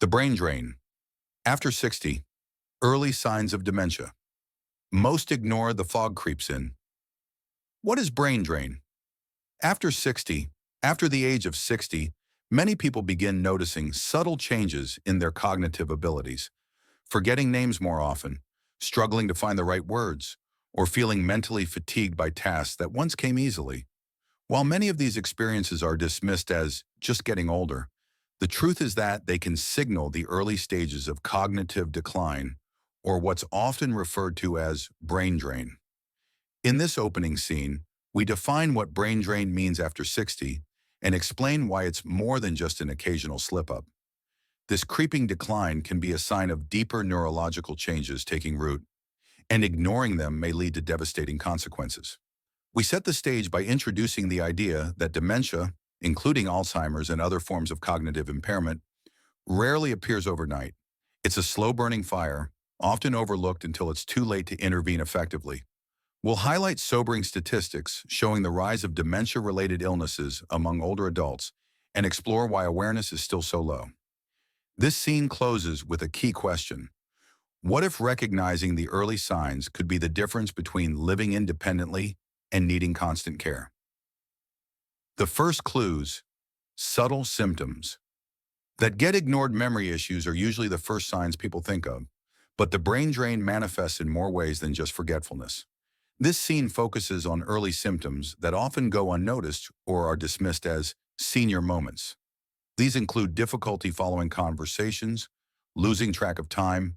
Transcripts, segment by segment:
The brain drain. After 60, early signs of dementia. Most ignore the fog creeps in. What is brain drain? After 60, after the age of 60, many people begin noticing subtle changes in their cognitive abilities, forgetting names more often, struggling to find the right words, or feeling mentally fatigued by tasks that once came easily. While many of these experiences are dismissed as just getting older, the truth is that they can signal the early stages of cognitive decline, or what's often referred to as brain drain. In this opening scene, we define what brain drain means after 60 and explain why it's more than just an occasional slip-up. This creeping decline can be a sign of deeper neurological changes taking root, and ignoring them may lead to devastating consequences. We set the stage by introducing the idea that dementia, including Alzheimer's and other forms of cognitive impairment, rarely appears overnight. It's a slow-burning fire, often overlooked until it's too late to intervene effectively. We'll highlight sobering statistics showing the rise of dementia-related illnesses among older adults and explore why awareness is still so low. This scene closes with a key question. What if recognizing the early signs could be the difference between living independently and needing constant care? The first clues: subtle symptoms. That get ignored memory issues are usually the first signs people think of, but the brain drain manifests in more ways than just forgetfulness. This scene focuses on early symptoms that often go unnoticed or are dismissed as senior moments. These include difficulty following conversations, losing track of time,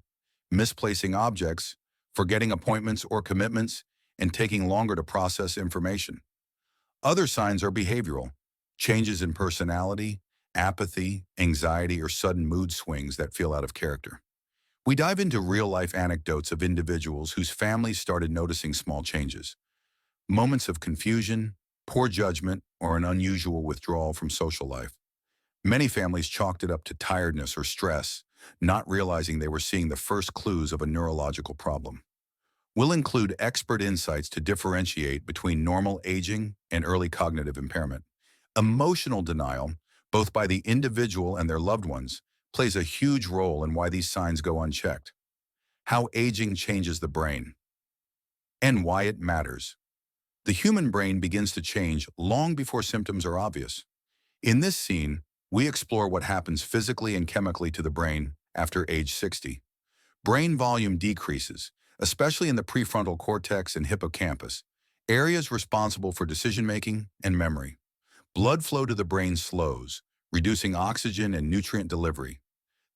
misplacing objects, forgetting appointments or commitments, and taking longer to process information. Other signs are behavioral: changes in personality, apathy, anxiety, or sudden mood swings that feel out of character. We dive into real-life anecdotes of individuals whose families started noticing small changes. Moments of confusion, poor judgment, or an unusual withdrawal from social life. Many families chalked it up to tiredness or stress, not realizing they were seeing the first clues of a neurological problem. We'll include expert insights to differentiate between normal aging and early cognitive impairment. Emotional denial, both by the individual and their loved ones, plays a huge role in why these signs go unchecked. How aging changes the brain, and why it matters. The human brain begins to change long before symptoms are obvious. In this scene, we explore what happens physically and chemically to the brain after age 60. Brain volume decreases, especially in the prefrontal cortex and hippocampus, areas responsible for decision-making and memory. Blood flow to the brain slows, reducing oxygen and nutrient delivery.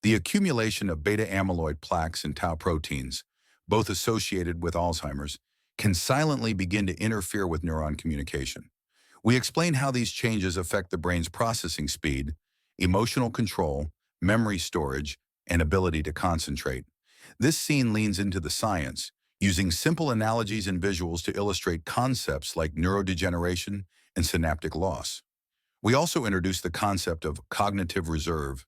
The accumulation of beta-amyloid plaques and tau proteins, both associated with Alzheimer's, can silently begin to interfere with neuron communication. We explain how these changes affect the brain's processing speed, emotional control, memory storage, and ability to concentrate. This scene leans into the science, using simple analogies and visuals to illustrate concepts like neurodegeneration and synaptic loss. We also introduce the concept of cognitive reserve,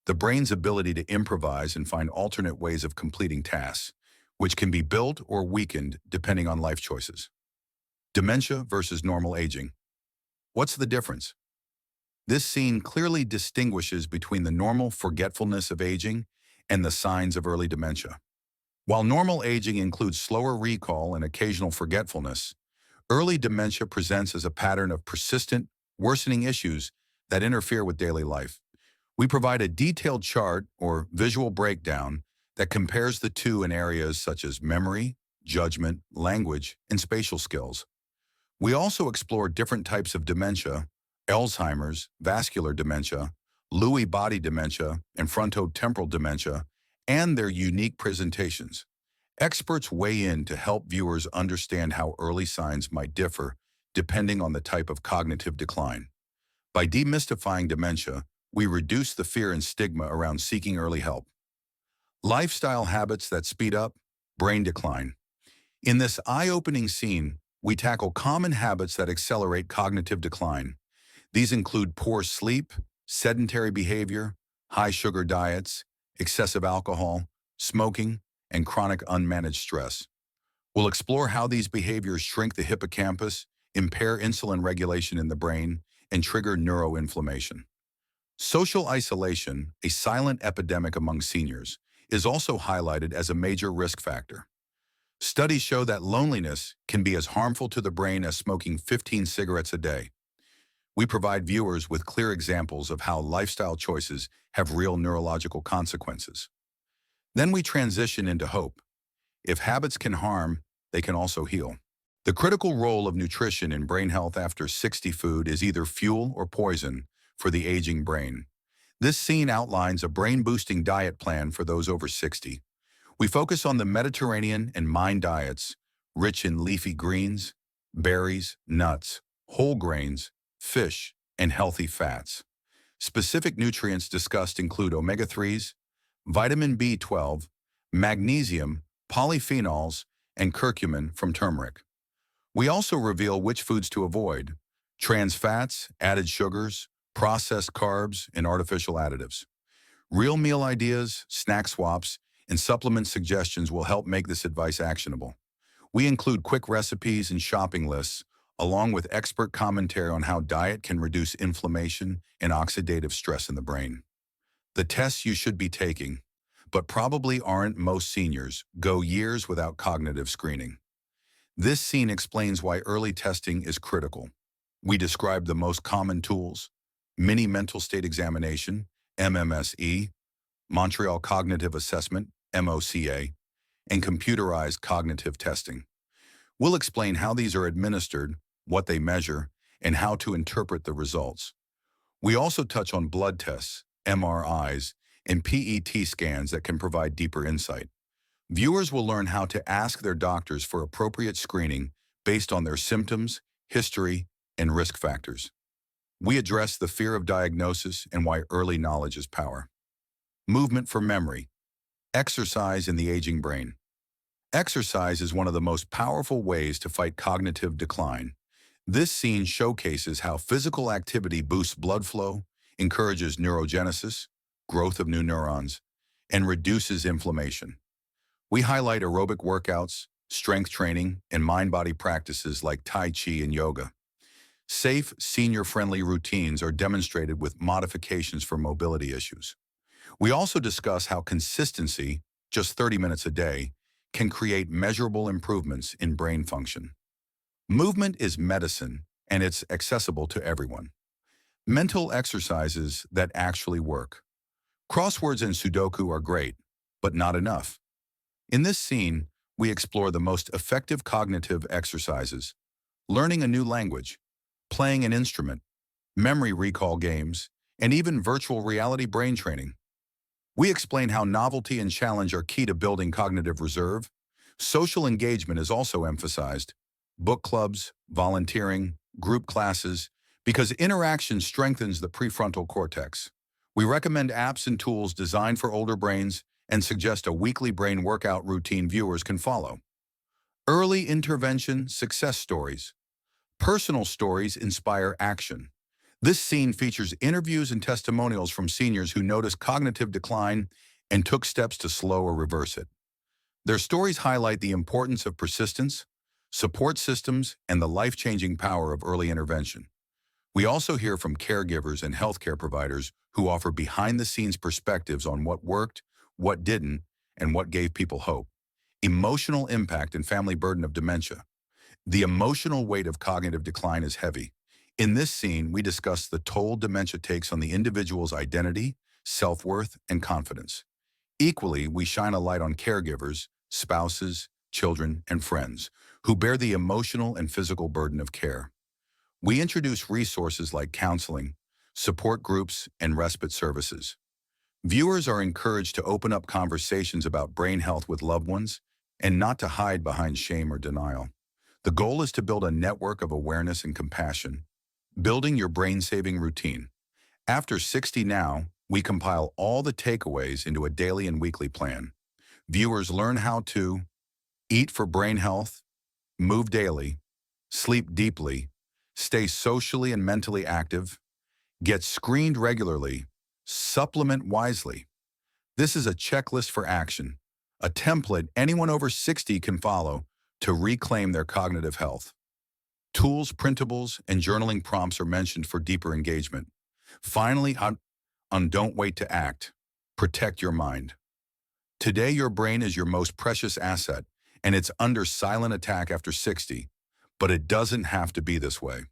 the brain's ability to improvise and find alternate ways of completing tasks, which can be built or weakened depending on life choices. Dementia versus normal aging. What's the difference? This scene clearly distinguishes between the normal forgetfulness of aging and the signs of early dementia. While normal aging includes slower recall and occasional forgetfulness, early dementia presents as a pattern of persistent, worsening issues that interfere with daily life. We provide a detailed chart or visual breakdown that compares the two in areas such as memory, judgment, language, and spatial skills. We also explore different types of dementia: Alzheimer's, vascular dementia, Lewy body dementia, and frontotemporal dementia, and their unique presentations. Experts weigh in to help viewers understand how early signs might differ depending on the type of cognitive decline. By demystifying dementia, we reduce the fear and stigma around seeking early help. Lifestyle habits that speed up brain decline. In this eye-opening scene, we tackle common habits that accelerate cognitive decline. These include poor sleep, sedentary behavior, high-sugar diets, excessive alcohol, smoking, and chronic unmanaged stress. We'll explore how these behaviors shrink the hippocampus, impair insulin regulation in the brain, and trigger neuroinflammation. Social isolation, a silent epidemic among seniors, is also highlighted as a major risk factor. Studies show that loneliness can be as harmful to the brain as smoking 15 cigarettes a day. We provide viewers with clear examples of how lifestyle choices have real neurological consequences. Then we transition into hope. If habits can harm, they can also heal. The critical role of nutrition in brain health after 60 food is either fuel or poison for the aging brain. This scene outlines a brain-boosting diet plan for those over 60. We focus on the Mediterranean and Mind diets, rich in leafy greens, berries, nuts, whole grains, fish, and healthy fats. Specific nutrients discussed include omega-3s, vitamin B12, magnesium, polyphenols, and curcumin from turmeric. We also reveal which foods to avoid: trans fats, added sugars, processed carbs, and artificial additives. Real meal ideas, snack swaps, and supplement suggestions will help make this advice actionable. We include quick recipes and shopping lists, along with expert commentary on how diet can reduce inflammation and oxidative stress in the brain. The tests you should be taking, but probably aren't most seniors, go years without cognitive screening. This scene explains why early testing is critical. We describe the most common tools: Mini Mental State Examination, MMSE, Montreal Cognitive Assessment, MOCA, and computerized cognitive testing. We'll explain how these are administered, what they measure, and how to interpret the results. We also touch on blood tests, MRIs, and PET scans that can provide deeper insight. Viewers will learn how to ask their doctors for appropriate screening based on their symptoms, history, and risk factors. We address the fear of diagnosis and why early knowledge is power. Movement for memory. Exercise in the aging brain. Exercise is one of the most powerful ways to fight cognitive decline. This scene showcases how physical activity boosts blood flow, encourages neurogenesis, growth of new neurons, and reduces inflammation. We highlight aerobic workouts, strength training, and mind-body practices like Tai Chi and yoga. Safe, senior-friendly routines are demonstrated with modifications for mobility issues. We also discuss how consistency, just 30 minutes a day, can create measurable improvements in brain function. Movement is medicine, and it's accessible to everyone. Mental exercises that actually work. Crosswords and Sudoku are great, but not enough. In this scene, we explore the most effective cognitive exercises: learning a new language, playing an instrument, memory recall games, and even virtual reality brain training. We explain how novelty and challenge are key to building cognitive reserve. Social engagement is also emphasized: book clubs, volunteering, group classes, because interaction strengthens the prefrontal cortex. We recommend apps and tools designed for older brains and suggest a weekly brain workout routine viewers can follow. Early intervention success stories. Personal stories inspire action. This scene features interviews and testimonials from seniors who noticed cognitive decline and took steps to slow or reverse it. Their stories highlight the importance of persistence, support systems, and the life-changing power of early intervention. We also hear from caregivers and healthcare providers who offer behind-the-scenes perspectives on what worked, what didn't, and what gave people hope. Emotional impact and family burden of dementia. The emotional weight of cognitive decline is heavy. In this scene, we discuss the toll dementia takes on the individual's identity, self-worth, and confidence. Equally, we shine a light on caregivers, spouses, children, and friends who bear the emotional and physical burden of care. We introduce resources like counseling, support groups, and respite services. Viewers are encouraged to open up conversations about brain health with loved ones and not to hide behind shame or denial. The goal is to build a network of awareness and compassion. Building your brain-saving routine. After 60 Now, we compile all the takeaways into a daily and weekly plan. Viewers learn how to eat for brain health, move daily, sleep deeply, stay socially and mentally active, get screened regularly, supplement wisely. This is a checklist for action, a template anyone over 60 can follow to reclaim their cognitive health. Tools, printables, and journaling prompts are mentioned for deeper engagement. Finally, on Don't Wait to Act. Protect your mind. Today, your brain is your most precious asset, and it's under silent attack after 60. But it doesn't have to be this way.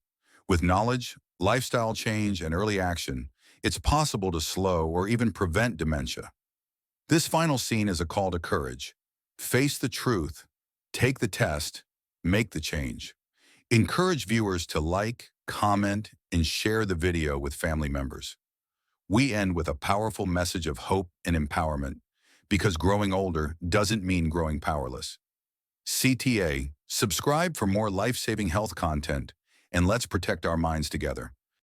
With knowledge, lifestyle change, and early action, it's possible to slow or even prevent dementia. This final scene is a call to courage. Face the truth, take the test, make the change. Encourage viewers to like, comment, and share the video with family members. We end with a powerful message of hope and empowerment, because growing older doesn't mean growing powerless. CTA, subscribe for more life-saving health content, and let's protect our minds together.